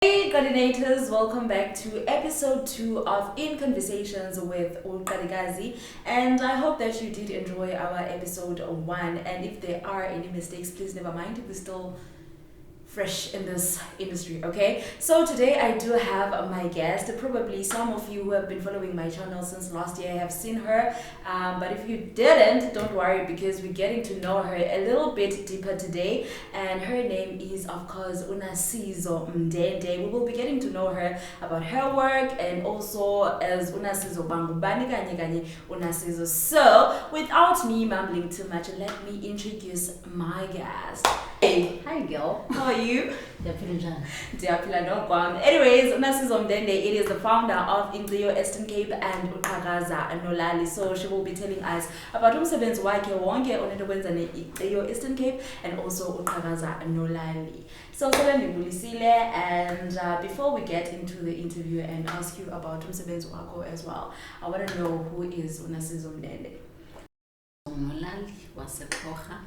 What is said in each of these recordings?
Hey coordinators, welcome back to episode 2 of In Conversations with Qadikazi, and I hope that you did enjoy our episode 1. And if there are any mistakes, please never mind, we're still fresh in this industry. Okay, so today I do have my guest. Probably some of you who have been following my channel since last year have seen her, but if you didn't, don't worry, because we're getting to know her a little bit deeper today. And her name is, of course, Nasizo Mndende. We will be getting to know her about her work, and also as Nasizo Bangubani kanye Nasizo. So without me mumbling too much, let me introduce my guest. Hey, Hi girl. how are you? Ndiyaphila Anyways, Nasizo Mndende, it is the founder of Inkciyo EC and Qhakaza Nolali. So she will be telling us about umsebenzi wakhe wonke onento kwenza ne-Inkciyo EC and also Qhakaza Nolali. So sebendibulisile, and before we get into the interview and ask you about umsebenzi wakho as well, I want to know who is Nasizo Mndende. Nolali waseXhosa.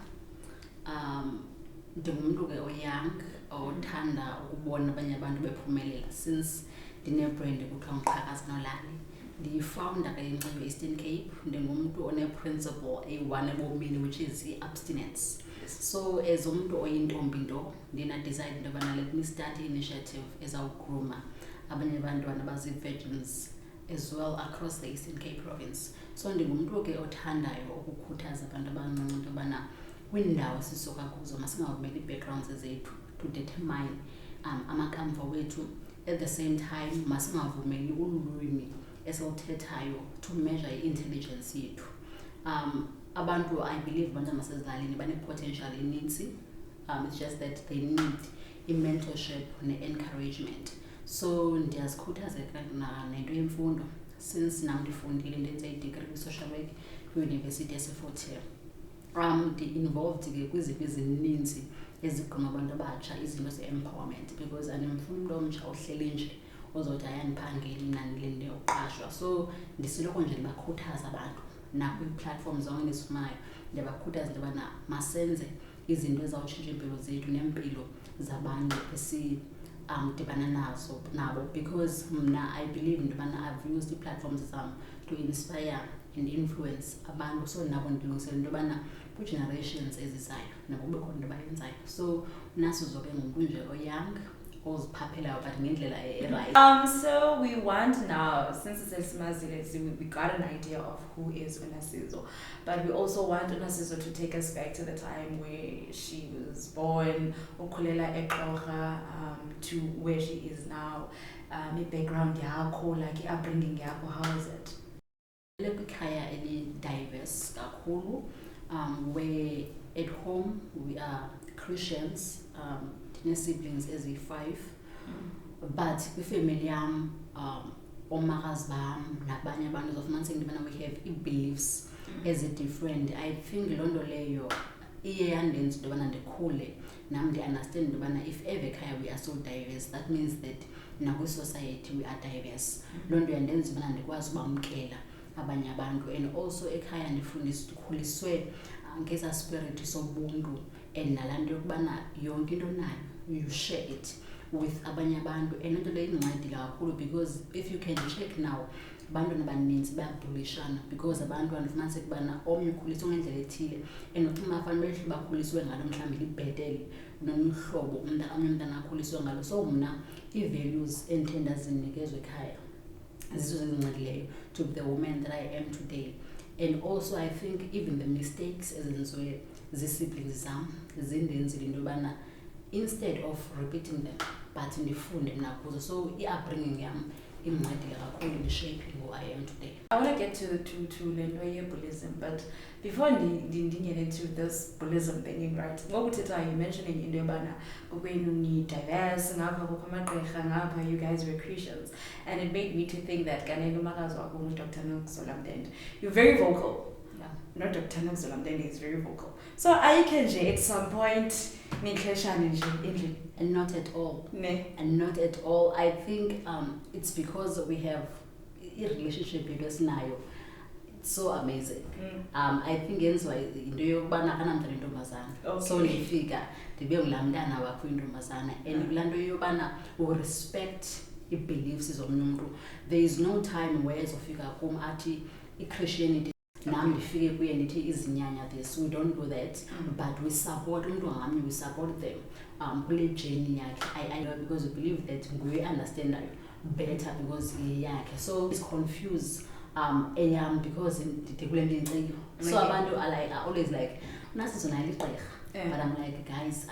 Ndingumuntu ke oyoung othanda ukubona abanye abantu bephumelela, since ndine-brand ekuthiwa nguQhakaza Nolali. Ndiyifounder ke Inkciyo EC. Ndingumuntu one-principle eyi-1 ebomini, which is abstinence. So as umuntu oyintombi nto, ndina-decide into yobana let me start i-initiative ezawugruma abanye abantwana bazi-virgins as well across the Eastern Cape province. So ndingumuntu ke othandayo ukukhuthaza abantu abancinci into yobana kwindawo sisuka kuzo masingavumeli ii-backgrounds zethu to determine amakamva wethu. At the same time masingavumeli ulwimi esiluthethayo to measure i-intelligence yethu. Abantu, I believe abantwana basezilalini bane-potential enintsi. It's just that they need i-mentorship ne-encouragement. So ndiyazikhuthaza nento yemfundo, since nam ndifundile ndenze i-degree kwi-social work kwiYunivesithi yaseFort Hare. Ndi-involved ke kwizinto ezininzi ezigquma abantu abatsha, izinto ze-empowerment, because andimfuni umntu omtsha ohleli nje ozothi ayandiphangeli nandilinde uqashwa. So ndisiloko nje ndibakhuthaza abantu nakwii-platforms zonke endizifunayo, ndiyabakhuthaza into yobana masenze izinto ezawutshintsha iimpilo zethu neempilo zabantu dibana nazo nabo, because mna I believe into yobana I've used ii-platforms zam to inspire and influence abantu. So nabo ndilungisela into yobana kwi-generations ezizayo nabo kube khona into bayenzayo. So Nasizo ke ngumntu nje oyoung oziphaphelayo but ngendlela right. So we want now, since it's Mazile, we got an idea of who is Nasizo, but we also want Nasizo to take us back to the time where she was born, ukhulela eXhosa, to where she is now. I-background yakho, like i-upbringing yakho, how is it? Kwikhaya eli-diverse kakhulu, where at home we are Christians, siblings eziyi-5, but kwifamily yam omakazi bam nabanye abantu uzofumaniseka into yobana we have ii-beliefs ezi-different. I think loo nto leyo iye yandenza into yobana ndikhule nam ndi-understand into yobana if ever ekhaya we are so diverse, that means that nakwi-society we are diverse. Loo nto yandenza ubana ndikwazi ubamkela abanye abantu, and also ekhaya ndikhuliswe ngeza spirit sobuntu, and nalaa nto yokubana yonke into nayo you share it with abanye abantu. And into leyo indincedile kakhulu, because if you can check now abantwana abaninzi bayabhulishana because abantwana ufumaniseka ukubana omnye ukhuliswe ngendlela ethile, and ucima fanele behle bakhuliswe ngalo mhlawumbi libhetele nomnye uhlobo omnye umntana akhuliswe ngalo. So mna ii-values endithe ndazinikezwa ekhaya zizo ezincedileyo to be the woman that I am today. And also I think even the mistakes ezenziwe zii-siblings zam zindenzile into yobana instead of repeating them but ndifunde mna kuzo. So i-upbringing yam indincedile kakhulu in shaping who I am today. I want to get to le nto ye-Bullyism, but before ndingene into this Bullyism thing, right, ngokuthetha you mentioning into yobana kokwenu ni-diverse, ngapha kukho amagqirha, ngapha you guys were Christians, and it made me to think that kanene umakazi wakho Dr. Nasizo Mndende, you're very vocal. Not Dr. Nasizo Mndende is very vocal. So ayikhe nje at some point nihleshane nje endlini? And not at all. Ne. And not at all. I think it's because we have a relationship with us now. so amazing. I think yenziwa into yokubana anamntana intombazana. So ndifika ndibe ngulaa mntana wakho intombazana and kulaa nto yobana urespect i-beliefs zomnye umntu. There is no time where ezofika kum athi i-Christianity nam ndifike kuye ndithi izinyanya this. We don't do that, but we support umntu ngamnye, we support them kule journey yakhe. I know because we believe that nguye understandayo better because yakhe. So it's confused because ndide kule nto inkciyo. So abantu are always like Nasizo nayo ligqirha, but I'm like guys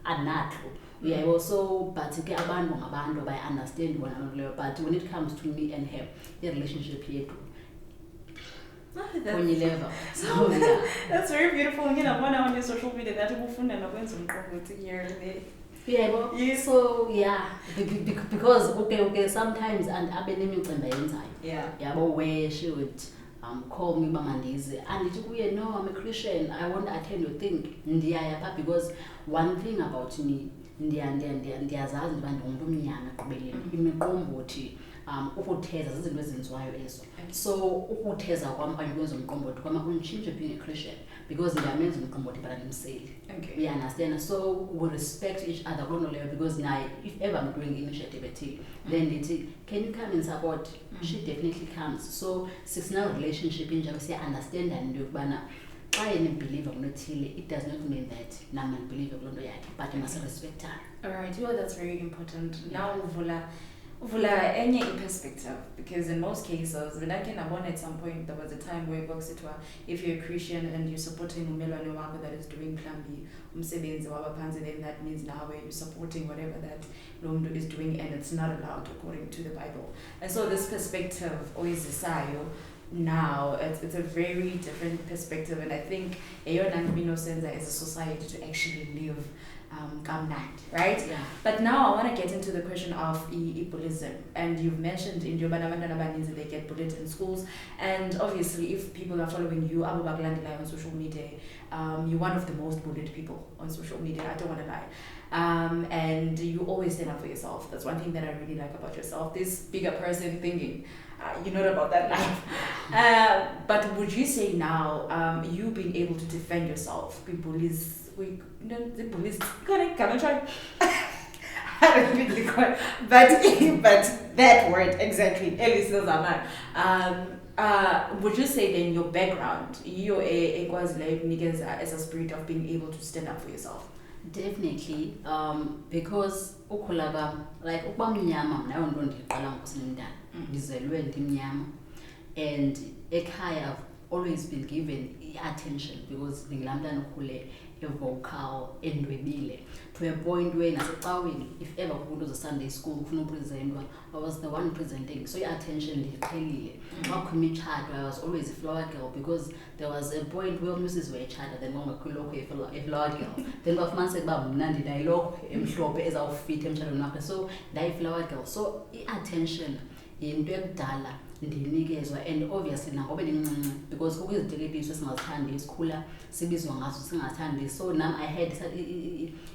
anatlo. Yeah, also, but ke abantu ngabantu by understand one another. But when it comes to me and him, the relationship here too. When you level. So yeah. That's very beautiful. You know, on your social media that you find and going to here. Yeah, but so yeah, because okay, sometimes and I've been in the yeah, but where she would call me Mamandizi and it no, I'm a Christian, I won't attend your thing. Because one thing about me, ndiyazazi abantu umuntu omnyama ekugqibeleni imiqombothi ukutheza izinto ezenziwayo ezo. So ukutheza kwam okanye ukwenza umqombothi kwam akuntshintshe being a Christian because ndiyamenza umqombothi but andimseli. Okay. We understand. So we respect each other because now if ever I'm doing initiative then can you come and support? She definitely comes. So since now relationship injalo siya understand and yokubana I am a believer it does not mean that I'm a believer but you must respect her. Alright, well that's very important. Now vula any perspective, because in most cases when I can at some point there was a time where if you're a Christian and you're supporting umelwane wakho that is doing plan B umsebenzi wabaphansi, then that means now you're supporting whatever that Lomdo is doing and it's not allowed according to the Bible. And so this perspective always isayo now it's a very different perspective, and I think no sense as a society to actually live right? Yeah. But now I want to get into the question of bullyism, and you've mentioned in your banana they get bullied in schools, and obviously if people are following you on social media, you're one of the most bullied people on social media, I don't want to lie, and you always stand up for yourself. That's one thing that I really like about yourself, this bigger person thinking you're not about that life. But would you say now you being able to defend yourself, the bullies can try I don't really quite, but that word exactly would you say then your background you're as a spirit of being able to stand up for yourself? Definitely, because ukhula like ukuba mnyama nayo nto ndiqala ngokusemntana ndizelwe ndimnyama, and ekhaya I've always been given attention because ndingulaa mntana ukhule vocal endwebile to a point where nasecaweni if ever kukho into Sunday school kufuna upresentwa, I was the one presenting, so attention ndiyiqhelile. Xa imitshato I was always a flower girl because there was a point where umsisi wayetshata then kwangekho a flower girl then bafumaniseka uba mna ndinayilokho emhlophe ezawufitha emtshatweni wakhe, so ndayi-flower girl. So i-attention yinto ekudala ndinikezwa, and obviously nangoba ndincinci because kukho iziteketiso esingazithandi esikhula sibizwa ngazo singathandi, so nam I had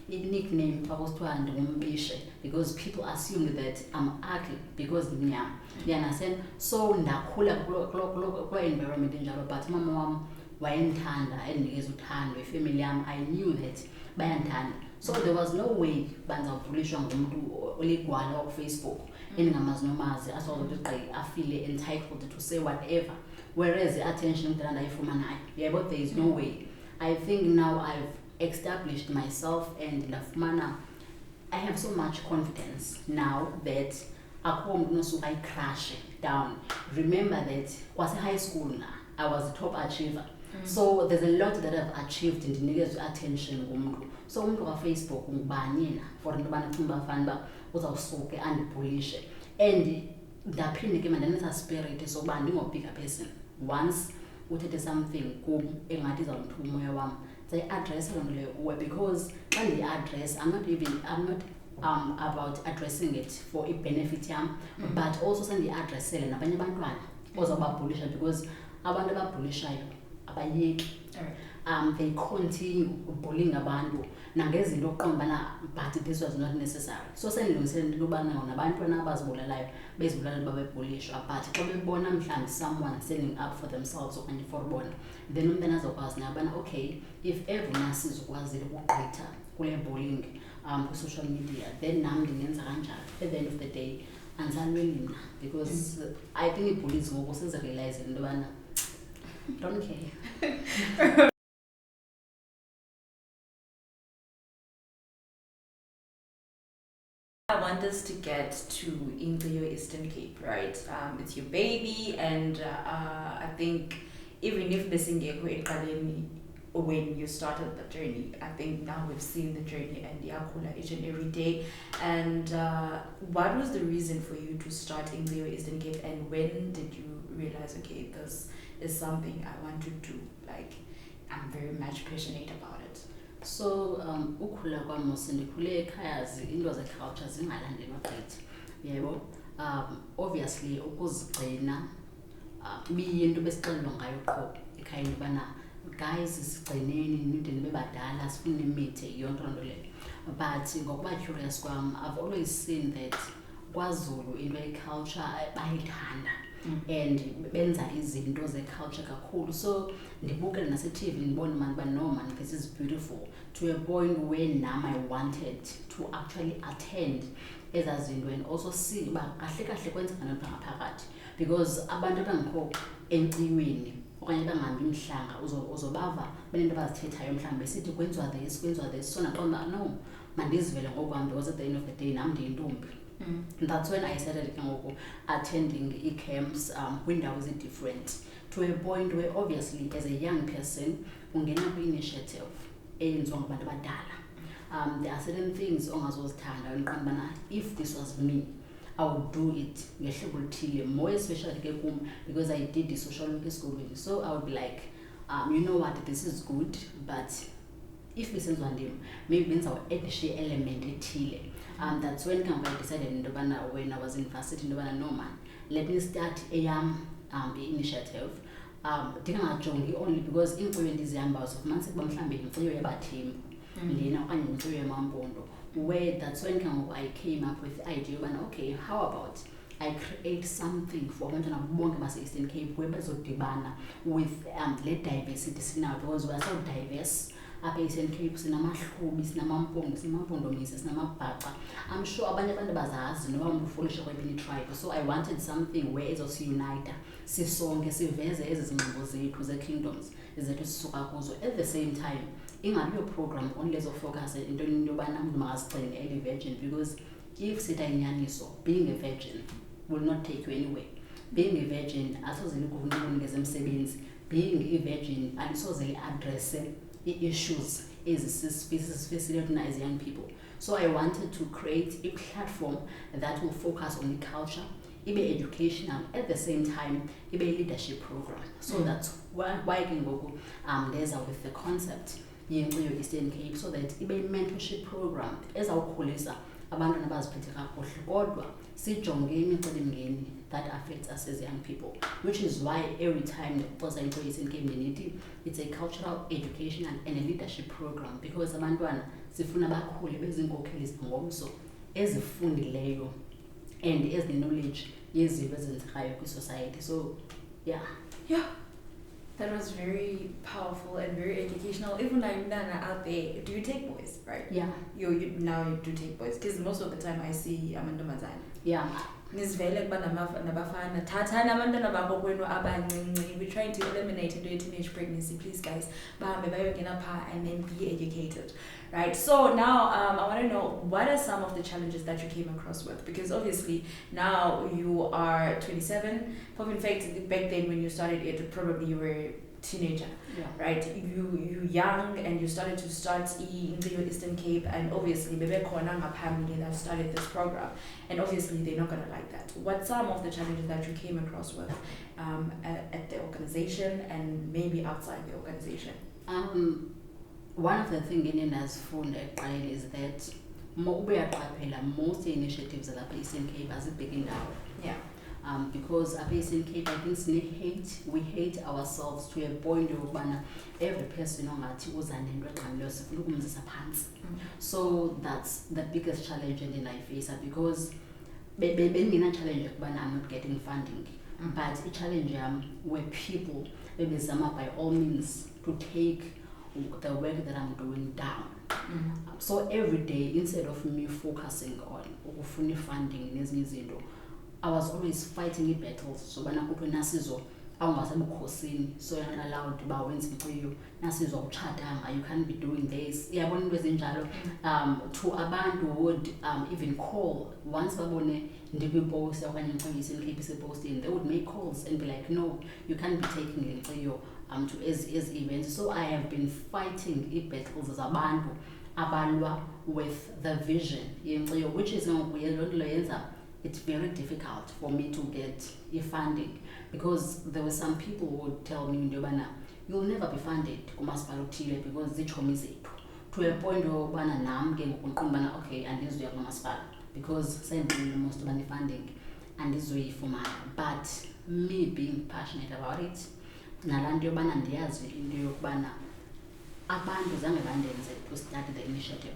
i-nickname kwakusithiwa ndingumbishe because people assumed that I'm ugly because ndimnyama, you understand? So ndakhula kuloo environment enjalo, but umama wam wayendithanda endinikeza uthando, ifamily yam I knew that bayandithanda, so there was no way bandizawubhulishwa ngumntu oligwala wakufacebook endingamazi nomazi asozothi afile entitled to say whatever, whereas the attention that ndayifumanayo, yeah, but there is no way. I think now I've established myself and ndafumana I have so much confidence now that akho mntu nosuka ayicrash down. Remember that kwase high school now I was a top achiever. So there's a lot that I've achieved and ndinikezwe attention ngumntu. So umntu kaFacebook ngubani yena for into bana thumba fan ba uzawusuke andibhulishe, and ndaphinde ke mandanesa spirit sokuba ndingo-bigger person. Once uthethe something kum engathi izawuthuma umoya wam sayi-address loo nto leyo kuwe, because xa ndiyi-address I'm not about addressing it for i-benefit yam, but also sandiyi-addressele nabanye abantwana ozawubabhulisha, because abantu ababhulishayo abayeki. They continue bullying abantu nangezinto oqombana but this was not necessary. So sendilungisele into yobana nabantwana abazibulalayo bezibulala babebulishwa but xa bebona mhlawumbi someone standing up for themselves okanye for bona then umntana azokwazi nabana okay if everyone sizokwazile ukugqitha kule bullying social media then nam ndingenza kanjalo. At the end of the day andisalweli mna because I think ibullies ngoku sezirealize into yobana don't care. I want us to get to Inkciyo Eastern Cape, right? It's your baby, and I think even if besingekho eqaleni when you started the journey, I think now we've seen the journey and yakhula each and every day. And what was the reason for you to start Inkciyo Eastern Cape, and when did you realize, okay, this is something I want to do? Like, I'm very much passionate about it. So ukhula kwami sindikhule eKhaya into zeculture zingalandelwa gqithi yebo. Obviously ukuzigcina biyinto besixelelwa ngayo qho ekhaya ubana guys sigcineni ninde nibebadala sifune imithe yonke loo leyo. But ngokuba curious kwam I've always seen that kwaZulu into yeculture bayithanda and benza izinto zeculture kakhulu. So ndibukele nase-TV ndibona man uba no man, this is beautiful, to a point where nam I wanted to actually attend ezaa zinto and also see uba kahle kahle kwenzeka nto ngaphakathi because abantu abangekho enkciweni okanye bangahambi mhlanga uzobava benento abazithethayo mhlawumbi besithi kwenziwa this so naqonda no mandizivele ngokwam because at the end of the day nam ndiyintombi. That's when I started attending e-camps kwindawo different to a point where obviously as a young person ungena kwi-initiative eyenziwa ngabantu abadala. There are certain things ongazozithanda and if this was me I would do it ngehlobo oluthile, more especially ke kum because I did the social work school. So I would be like you know what, this is good, but if besenziwa ndim maybe benza additional element ethile. That's when I decided when I was in university no man, let me start a initiative. Ndingajongi only because inkciyo ndizihamba sofumanise ukuba mhlawumbi inkciyo yabathembu lena okanye inkciyo yamampondo, where that's when I came up with the idea okay, how about I create something for abantwana bonke base-Eastern Cape where bezodibana with le diversity sinayo because we are so diverse. Apha e-Eastern Cape sinamahlubi, sinamampondomise, sinamabhaca. I'm sure abanye abantu bazazi noba umuntu ufolishe kweyiphi tribe. So I wanted something where izosiyunita sisonke siveze ezi zingqondo zethu ze-kingdoms zethu sisuka kuzo. At the same time ingabi yo-program only ezofocus entweni yobana umuntu makazigcine eli-virgin because if sitha inyaniso, being a virgin will not take you anywhere. Being a virgin asoze likunikeze emsebenzi. Being a virgin alisoze li-addresse issues esifacilitating as young people. So I wanted to create a platform that will focus on the culture, ibe educational, at the same time ibe leadership program. So that's why I can go there's with the concept Inkciyo Eastern Cape, so that ibe mentorship program ezawukhulisa abantwana abaziphethe kakuhle kodwa sijonge imicelimngeni that affects us as young people, which is why every time because Inkciyo Eastern Cape it's a cultural, educational and a leadership program because abantwana sifuna bakhule bezinkokheli zingomso ezifundileyo and ezine-knowledge yezinto ezenzekayo kwi-society. So yeah. That was very powerful and very educational. Even like Nana out there, do you take boys, right? Yeah. You now you do take boys because most of the time I see amantombazane. Yeah. Nizivele kuba nabafana thathani abantwana babo kwenu abancinci. We're trying to eliminate into teenage pregnancy. Please guys, bahambe bayongena pha and then be educated, right? So now I want to know what are some of the challenges that you came across with, because obviously now you are 27. In fact, back then when you started it, probably you were a teenager, right? You young and you started Inkciyo Eastern Cape, and obviously bebe khona ngaphambili that started this program, and obviously they're not gonna like that. What some of the challenges that you came across with at the organization and maybe outside the organization? One of the things endinazifunda ekuqaleni is that most initiatives zalapha e-Eastern Cape azibheki ndawo. Yeah. because apha Eastern Cape I think we hate ourselves to a point yokubana every person ongathi uza nento engxamileyo sifuna ukumzisa phantsi. So that's the biggest challenge endinayifeyisa because bendingena-challenge yokubana I'm not getting funding, but i-challenge yam were people bebezama by all means to take the work that I'm doing down. So every day, instead of me focusing on ukufuna funding nezinye izinto, I was always fighting battles. So bana kuthiwe Nasizo awungasebukhosini, so you're not allowed uba wenze Inkciyo, Nasizo awutshatanga, you can't be doing this. Iyabona into ezinjalo. To abantu would even call once babone ndikwipost okanye Inkciyo EC iseposting, they would make calls and be like, no, you can't be taking Inkciyo to as events. So I have been fighting battles zabantu abalwa with the vision yeNkciyo, which is it's very difficult for me to get funding because there were some people who would tell me, you'll never be funded kumasipala othile because ziitshomi zethu, to a point wobana nam ke ngokuqonda okay andizuya kumasipala because sendile most of the funding andizoyifumana. But me being passionate about it, nalaa nto yobana ndiyazi into yokubana abantu zange bandenze to start the initiative.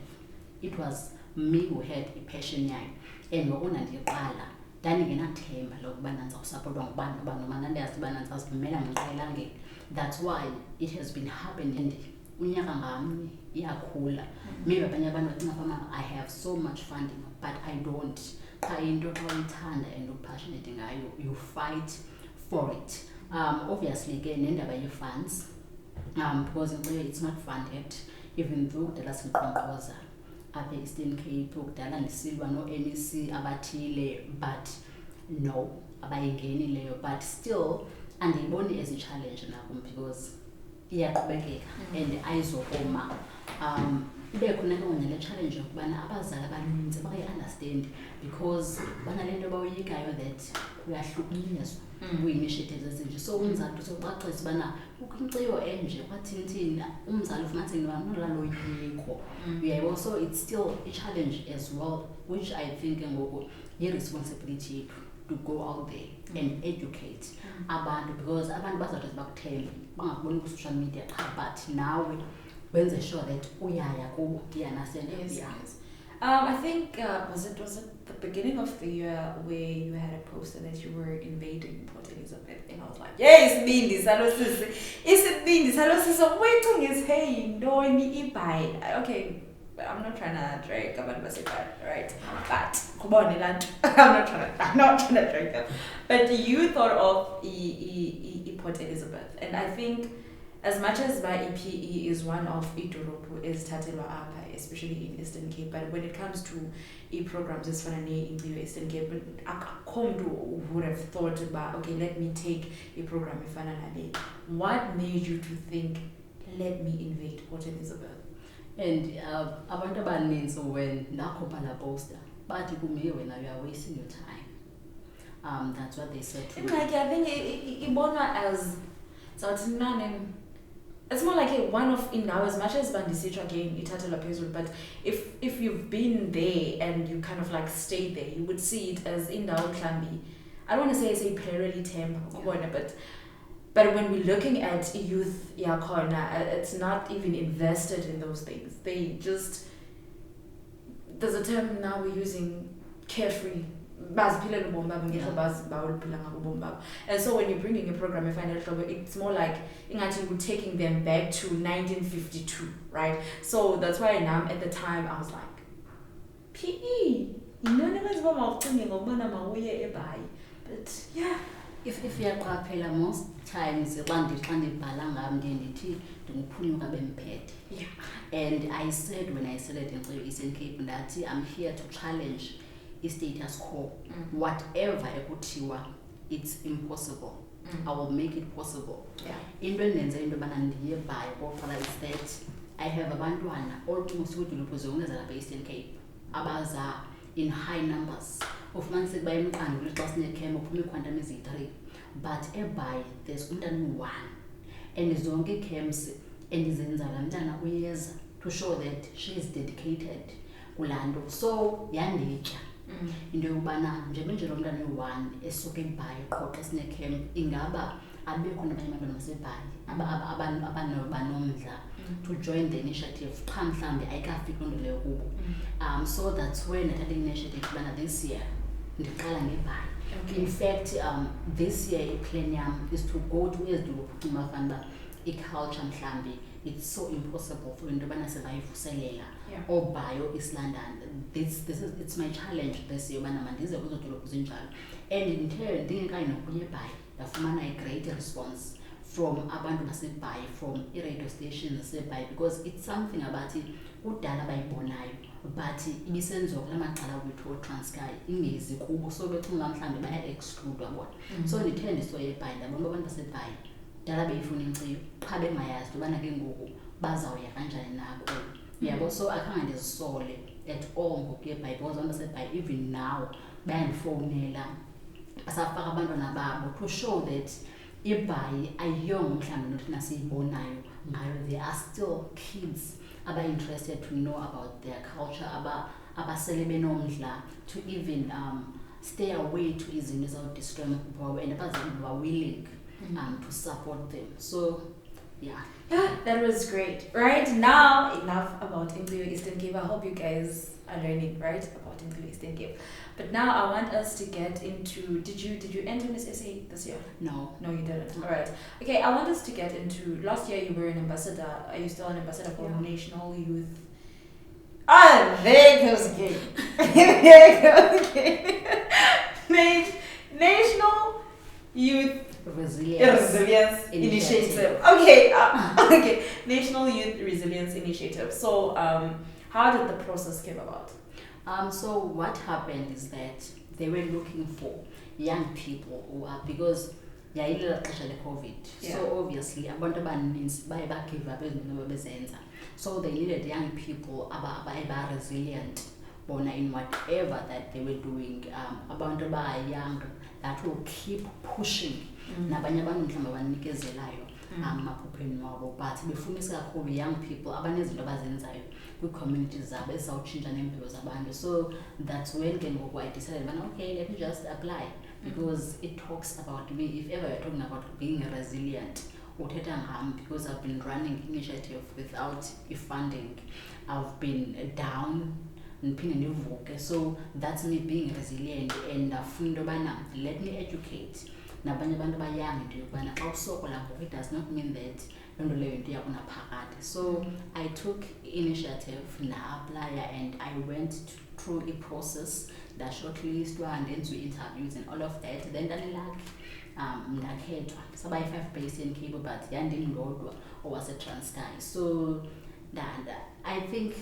It was me who had passion yayo, and ngokuna ndiqala ndandingenathemba lokubana ndizawusapotwa ngubantu noma ndiyazi ubana ndizawuzimela ngiqelangeni. That's why it has been happening. Unyaka ngamnye iyakhula. Maybe abanye abantu bacinga fama I have so much funding, but I don't. Xa into xa uyithanda and upassionate ngayo, you fight for it. Obviously ke nendaba ye-funds, because it's not funded, even though kudala sinkqonkqoza apha Eastern Cape, kudala ndisilwa no-MEC abathile, but no, abayingeni leyo. But still andiyiboni as a challenge nakum because iyaqhubekeka and ayizokoma. Ibe khona ke le challenge yokubana abazali abaninzi bayi-understand because banale nto bayoyikayo that uyahlukunyezwa kwi-initiatives ezinje. So umzali usocacisa ubana kukho Inkciyo enje kwathini umzali ufumaniseke noba nolalo yikho. Uyayibona, so it's still a challenge as well, which I think ngoku yi-responsibility yethu to go out there and educate abantu, because abantu bazawuthi bakuthembe bangakuboni ku-social media qha, but nawe wenze sure that uyaya kubo. Yes. I think was it the beginning of the year where you had a poster that you were invading Port Elizabeth, and I was like, yeah, isibindi salo sisi waiting is hey ndoni ibai. Okay, I'm not trying to drag abantu basekhaya, right? But kubone lanto. I'm not trying to drag them. But you thought of Port Elizabeth, and I think as much as by EPE is one of idoropu is Tatelwa Apa, especially in Eastern Cape, but when it comes to programs as funny in the Eastern Cape, would have thought about, okay, let me take a program if what made you to think, let me invade Port Elizabeth? And abantu abaninzi when nakhupha la poster bathi kume wena you are wasting your time. That's what they said to me. Like, I think ibonwa as it's more like one of in now, as much as Bandisitra again ithathelwa phezulu, but if you've been there and you kind of like stayed there, you would see it as indawo mhlambi, I don't want to say it's a parallel temp, but when we're looking at youth yakhona, it's not even invested in those things. They just, there's a term now we're using, carefree. And so when you're bringing a program, it's more like you're taking them back to 1952, right? So that's why now at the time I was like, PE, but yeah. If uyaqaphela most times xa ndibhala ngam ndiye ndithi ndinguphunyuka bemphethe. And I said when I said it in Eastern Cape ndathi I'm here to challenge status quo. Whatever ekuthiwa it's impossible, I will make it possible. Into endenze into yobana ndiye by oqala is that I have abantwana almost kwidolophu zonke zalapha Eastern Cape abaza in high numbers. Ufumaniseke baye emqanduli xa sinecamp uphume ikhwantam eziyi-3, but eBhayi there's umntana one, and zonke camps endizenza laa mntana uyeza to show that she is dedicated kulaa nto. So yanditya into yokubana njengenje lo mntana uyi-1 esuka eBhayi qhoqa esine-camp ingaba abekho nabanye abantwana baseBhayi banomdla to join the initiative qha mhlawumbi ayikafiki loo nto leyo kubo. So that's when I take initiative ubana this year ndiqala ngeBhayi. In fact, this year i-plan yam is to go to ezidolophu mafanuba i-culture mhlawumbi it's so impossible for into yobana singayivuselela oobhayo East London. It's my challenge this year ubana mandize kwezo dolophu zinjalo, and ndingekayi nokuya eBhayi ndafumana a great response from abantu baseBhayi, from i-radio stations zaseBhayi, because it's something abathi kudala bayibonayo but ibisenziwa kula macala wethu oTranskei ingezi kubo, so becinga mhlawumbi baya-exclude wabona. So ndithe ndisoya eBhayi ndabona abantu baseBhayi dala beyifuna Inkciyo qha bengayazi ubana ke ngoku bazawuya kanjani nako yabo. So akhange ndizisole at all ngokuya eBhayi, because abantu baseBhayi even now bayandifowunela basafaka abantwana babo to show that eBhayi ayiyongo mhlawumbi nothina siyibonayo ngayo. There are still kids aba-interested to know about their culture, abasele benomdla to even stay away to izinto ezawudestroy amaphupho wabo, and abazabe willing to support them. So yeah, that was great. Right now, enough about Inkciyo Eastern Cape. I hope you guys are learning right about Inkciyo Eastern Cape. But now I want us to get into. Did you enter Miss SA this year? No, you didn't. All right. Okay, I want us to get into. Last year you were an ambassador. Are you still an ambassador for National Youth? There goes again. There goes again. National Youth Resilience Initiative. Okay. Okay. National Youth Resilience Initiative. So, how did the process came about? So what happened is that they were looking for young people who are, because yayilelo xesha le-COVID, so obviously abantu abaninzi baye bagive up ezinto bebezenza, so they needed young people aba-resilient bona in whatever that they were doing, abantu aba-young that will keep pushing nabanye abantu mhlawumbi abanikezelayo amaphupheni wabo, but befunisa kakhulu young people abanezinto abazenzayo kwi-communities zabo ezizawutshintsha neempilo zabantu. So that's when ke ngoku I decided, okay, let me just apply, because it talks about me. If ever you're talking about being resilient, uthetha ngam, because I've been running initiative without funding, I've been down ndiphinde ndivuke. So that's me being resilient, and ndafuna into yobana let me educate nabanye abantu abayanga into yokubana xa usokola ngoku it does not mean that loo nto leyo into yakunaphakade. So I took initiative na-aplya, and I went through a process ndashortlistwa ndenziwe interviews and all of that, then ndanelakhi ndakhethwa saba yi-5 based in Cape, but yandindodwa owaseTranskei. So I think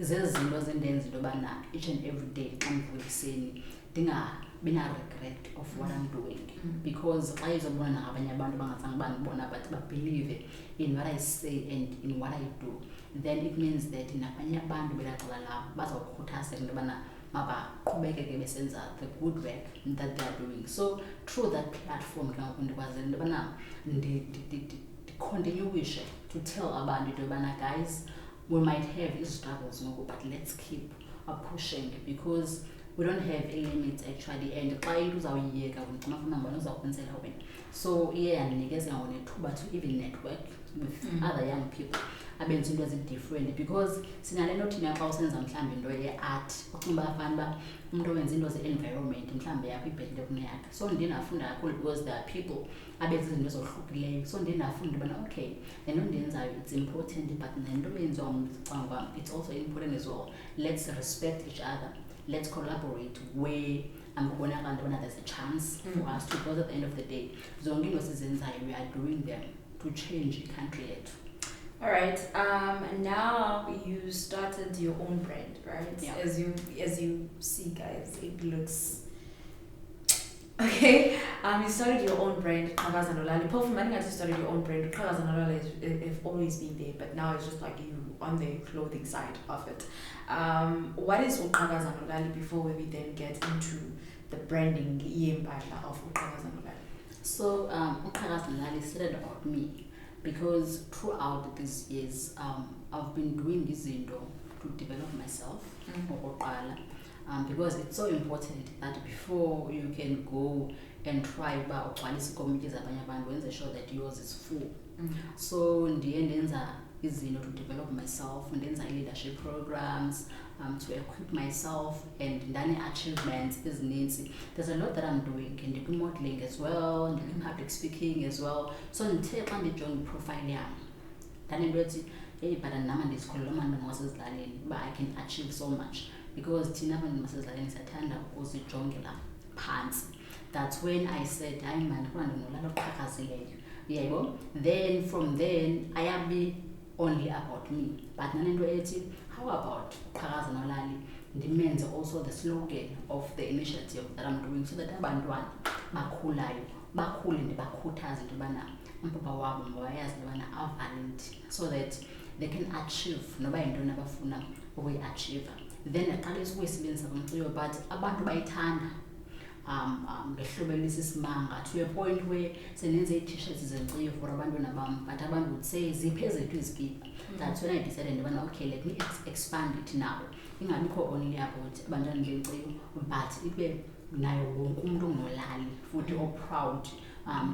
zezinto zendenza into yobana each and every day xa ndivuka ekuseni ndingabina-regret of what I'm doing, because xa izobona nabanye abantu bangazange bandibona but babelieve in what I say and in what I do, then it means that nabanye abantu belaqala lam bazawukhuthazeka into yobana mabaqhubekeke besenza the good work that they are doing. So through that platform ke ngoku ndikwazela into yobana ndicontinuishe to tell abantu into yobana guys, we might have these struggles ngoku, but let's keep pushing, because we don't have a limit actually, and xa into uzawuyiyeka wena ufuna mbona uzawukwenzela wena. So iye yandinikeza nethuba to even network with other young people abenza into ezi-different, because sinale nto thina xa usenza mhlawumbi into ye-art ucinga uba fanuba umntu owenza into ze-environment mhlawumbi yakho ibhetile kuneyakhe. So ndinafunda kakhulu, because there are people abenza izinto ezohlukileyo, so ndinafunda ubana okay, le nto ndiyenzayo it's important, but nento eyenziwa ngumcanga it's also important as well. Let's respect each other, let's collaborate where ambonakala into yobana there's a chance for us to, because at the end of the day zonke into sizenzayo we are doing them to change i-country yethu. All right. Now you started your own brand, right? Yeah. As you see, guys, it looks okay. You started your own brand, Qhakaza Nolali. Apart from I you started your own brand, Qhakaza Nolali have always been there, but now it's just like you on the clothing side of it. What is Qhakaza Nolali before we then get into the branding of Qhakaza Nolali? So Qhakaza Nolali started about me, because throughout these years I've been doing this to develop myself. because it's so important that before you can go and try uba ugcwalisa iikomiti zabanye abantu wenze sure that yours is full. So ndiye ndenza izinto to develop myself, ndenza leadership programs to equip myself, and ndane-achievements ezininzi. There's a lot that I'm doing, ndikwi-modeling as well, ndikwi-public speaking as well. So ndithe xa ndijonga iprofile yam ndanento ethi hey but nama ndizikholelwa abantu ngasezilalini uba I can achieve so much, because thina abantu basezilalini siyathanda ukuzijongela phantsi. That's when I said hayi mani kuba ndinolala oqhakazileyo, yebo. Then from then ayabi only about me, but nanento ethi how about Qhakaza Nolali ndimenze also the slogan of the initiative that I'm doing, so that abantwana bakhulayo bakhule ndibakhuthaze into yobana umpapa wabo mabayazi into yobana avalid, so that they can achieve noba yintoni abafuna ukuyi-achieva. Then aqalisa ukuyisebenzisa kumculo, but abantu bayithanda ngehlobelisa isimanga to a point where senenze ii-t-shirts zenkciyo for abantwana bam, but abantu would say ziphi ezethu izikipa. That's when I decided ndibana okay, let me expand it now, ingabikho only about abantwana benkciyo, but ibe nayo wonke umuntu ongunolali futhi o-proud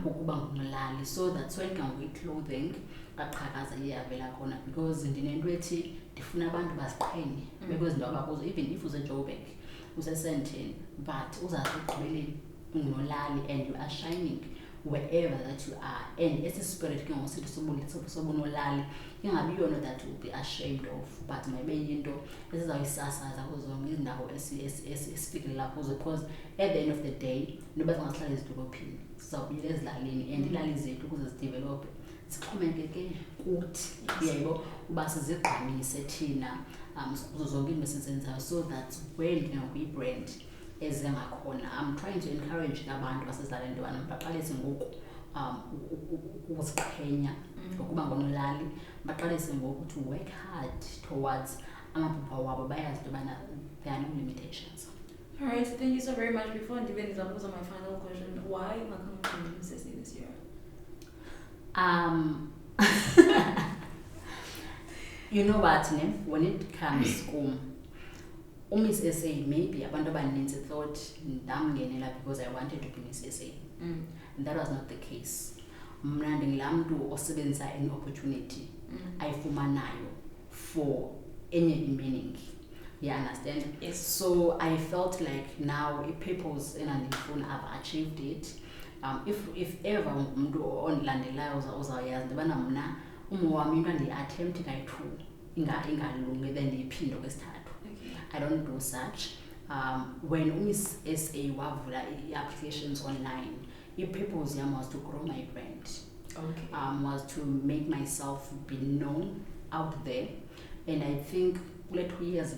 ukuba ngunolali. So that's when i-clothing kaQhakaza iyavela khona, because ndinento ethi ndifuna abantu baziqhenye bekwezinto abakuzo, even if use-Joburg use-Sandton, but uzazi ekugqibeleni ungunolali and you are shining wherever that you are. And esi spirit ke ngosithi sobunolali ingabi yona that will be ashamed of, but maybe yinto esizawuyisasaza kuzo zonke izindawo esifikelela kuzo, because at the end of the day noba zingahlala ezidolophini sizawubuyela ezilalini, and iilali zethu ukuze zidevelophe zixhomekeke kuthi, yebo, uba sizigqamise thina kuzo zonke into esizenzayo. So that's when ke ngoku i-brand eze ngakhona. I'm trying to encourage abantu basezilalini into yobana baqalise ngoku ukuziqhenya ngokuba ngonolali, baqalise ngoku to work hard towards amaphupha wabo, bayazi into yobana there are no limitations. All right, thank you so very much. Before Ndibe ndizabuza my final question, why Macomb this year? You know what, when it comes Miss SA, maybe abantu abaninzi thought ndamngenela because I wanted to be Miss SA. And that was not the case. Mna ndingulaa mntu osebenzisa any opportunity ayifumanayo for any meaning. You understand? Yes. So I felt like now i-purpose enandiyifuna I've achieved it. If ever umuntu ondilandelayo uzawuyazi into yobana mna wami into andiyi-attempt kayi-2 ingalungi then ndiyiphinde kwesithathu. I don't do such. When Miss SA wavula i-applications online, i-purpose yam was to grow my brand. Okay. Was to make myself be known out there, and I think kule 2 years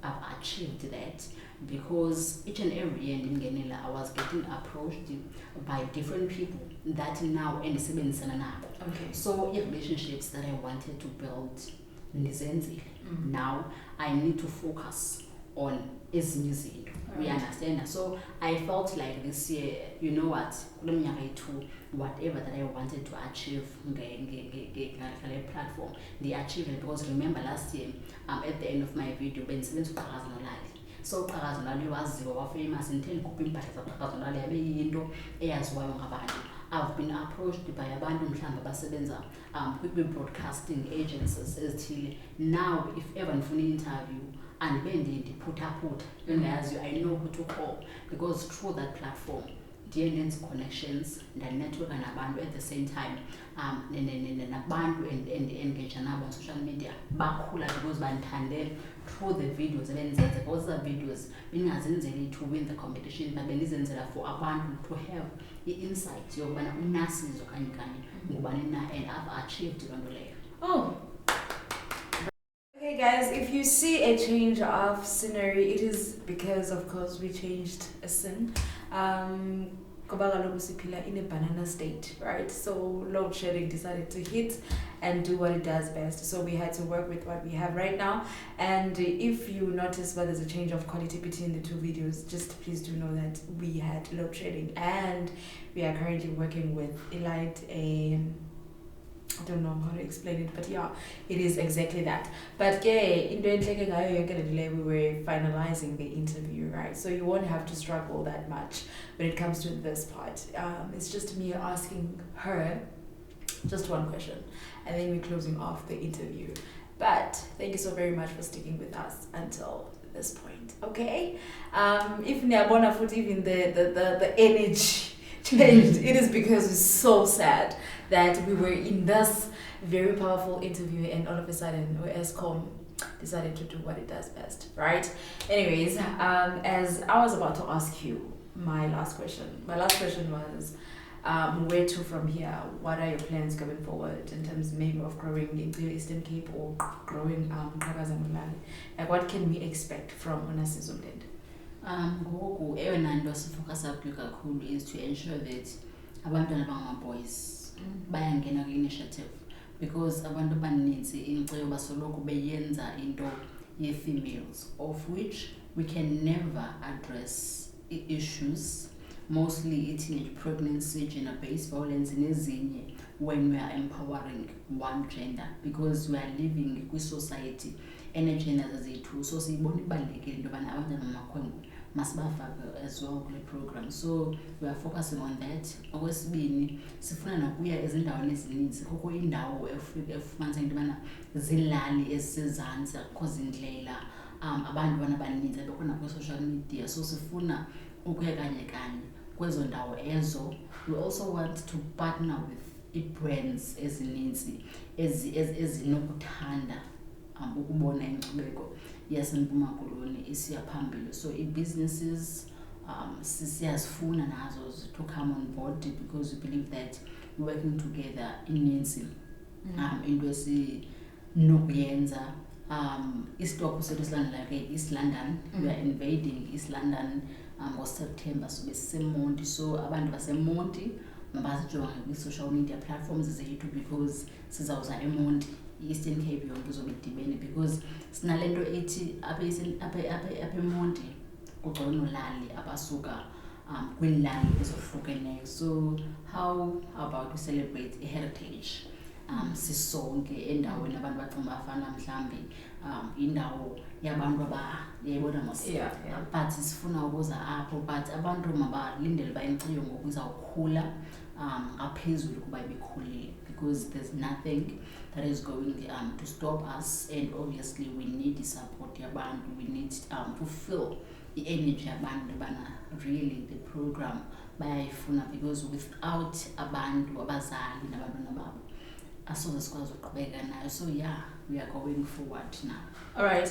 I've achieved that, because each and every year ndingenela I was getting approached by different people that now endisebenzisana nabo. Okay. So relationships that I wanted to build ndizenzile. Now I need to focus on ezinye izinto. We understand. So I felt like this year, you know what, kule minyaka yi-2, whatever that I wanted to achieve ngale platform, they achieved it. Because remember last year, at the end of my video, bendisebenza uQhakaza Nolali. So uQhakaza Nolali waziwa wafamous ndithe ndikhupha iimpahla zaQhakaza Nolali yabe yinto eyaziwayo ngabantu. I've been approached by abantu mhlawumbi abasebenza kwi-broadcasting agencies ezithile. Now if ever ndifuna i-interview andibe ndiphuthaphutha engayaziyo, I know who to call, because through that platform ndiye ndenze connections, ndanetworka nabantu at the same time, nabantu engage nabo on social media bakhula because bandithande through the videos ebendizenza. Because the videos bendingazenzeli to win the competition, but bendizenzela for abantu to have i-insight yokubana unasizo kanye ngubani na, and I've achieved loo nto leyo. Oh. Okay guys, if you see a change of scenery, it is because of course we changed a scene. Ngoba kaloku siphila in a banana state, right? So load shedding decided to hit and do what it does best. So we had to work with what we have right now. And if you notice that there's a change of quality between the 2 videos, just please do know that we had load shedding, and we are currently working with Elite, I don't know how to explain it, but yeah, it is exactly that. But yeah, in the delay, we were finalizing the interview, right? So you won't have to struggle that much when it comes to this part. It's just me asking her just one question, and then we're closing off the interview. But thank you so very much for sticking with us until this point. Okay, if Niabona foot even the energy changed, it is because it's so sad that we were in this very powerful interview and all of a sudden ESCOM decided to do what it does best, right? Anyways, as I was about to ask you my last question was, where to from here? What are your plans going forward in terms maybe of growing into Eastern Cape or growing Qhakaza Nolali? Like, what can we expect from Nasizo Mndende? Ngoku eyona nto sifocusa kuyo kakhulu is to ensure that abantwana abangama-boys bayangena kwi-initiative, because abantu abaninzi Inkciyo basoloko beyenza into ye-females, of which we can never address issues, mostly teenage pregnancy, gender-based violence nezinye, when we are empowering one gender, because we are living kwi-society ene-genders eziyi-2. So siyibona ibalulekile into yobana abantwana bamakhwenkwe masibafake as well kule program. So we are focusing on that. Okwesibini, sifuna nokuya ezindaweni ezininzi, kukho indawo efumaniseka into yobana ziilali ezisezantsi, akukho zindlela, abantwana abaninzi abekhona kwi-social media. So sifuna ukuya kanye kwezo ndawo ezo. We also want to partner with i-brands ezininzi ezinokuthanda ukubona inkcubeko yaseMpuma Koloni isiya phambili. So i-businesses siyazifuna nazo to come on board, because we believe that working together ininzi into esinokuyenza. Isitophu sethu silandela ke East London. We are invading East London ngoSeptember, so beseMonti. So abantu baseMonti mabasijonge kwi-social media platforms zethu, because sizawuza eMonti, Eastern Cape yonke izobe idibene, because sinale nto ethi apha eMonti kugcwele nolali abasuka kwiilali ezohlukeneyo. So how about we celebrate a-heritage sisonke endaweni abantu bacinga bafana mhlawumbi indawo yabantu yayibona but sifuna ukuza apho, but abantu mabalindele uba Inkciyo ngoku izawukhula ngaphezulu kuba ibikhulile, because there's nothing that is going to stop us, and obviously we need the support yabantu. We need to feel the energy yabantu bana really the program bayayifuna, because without abantu abazali nabantwana babo asoze sikwazi uqhubeka nayo. So yeah, we are going forward now. All right.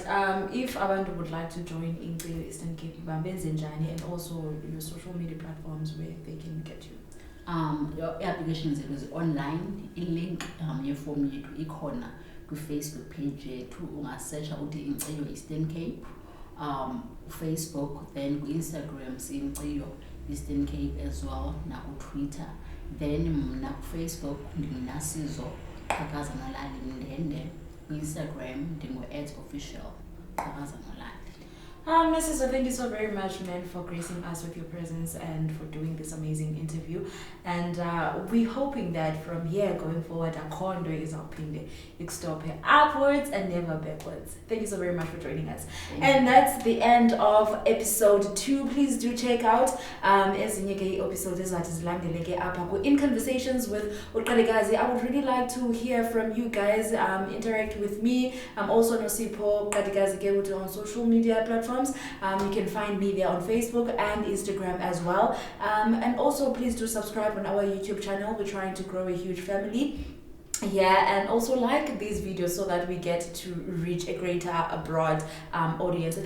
If abantu would like to join Inkciyo Eastern Cape, benze njani, and also your social media platforms where they can get you. Your applications is online. I-link yeform yethu ikhona kwi-Facebook page yethu. Ungasearcha uthi Inkciyo Eastern Cape Facebook, then ku-Instagram Inkciyo Eastern Cape as well, naku-Twitter. Then mna ku-Facebook ndingu-Nasizo Mndende. Instagram ndingu-@official Qhakaza Nolali. Nasizo, thank you so very much, man, for gracing us with your presence and for doing this amazing interview. And we're hoping that from here going forward, Akondo is upinde, stop here upwards and never backwards. Thank you so very much for joining us. And that's the end of episode 2. Please do check out ezinye episodes ezilandeleke apha in Conversations with Qadikazi. I would really like to hear from you guys. Interact with me. I'm also Nosipho Qadikazi on social media platforms. You can find me there on Facebook and Instagram as well. And also please do subscribe on our YouTube channel. We're trying to grow a huge family. Yeah, and also like these videos so that we get to reach a greater broad audience.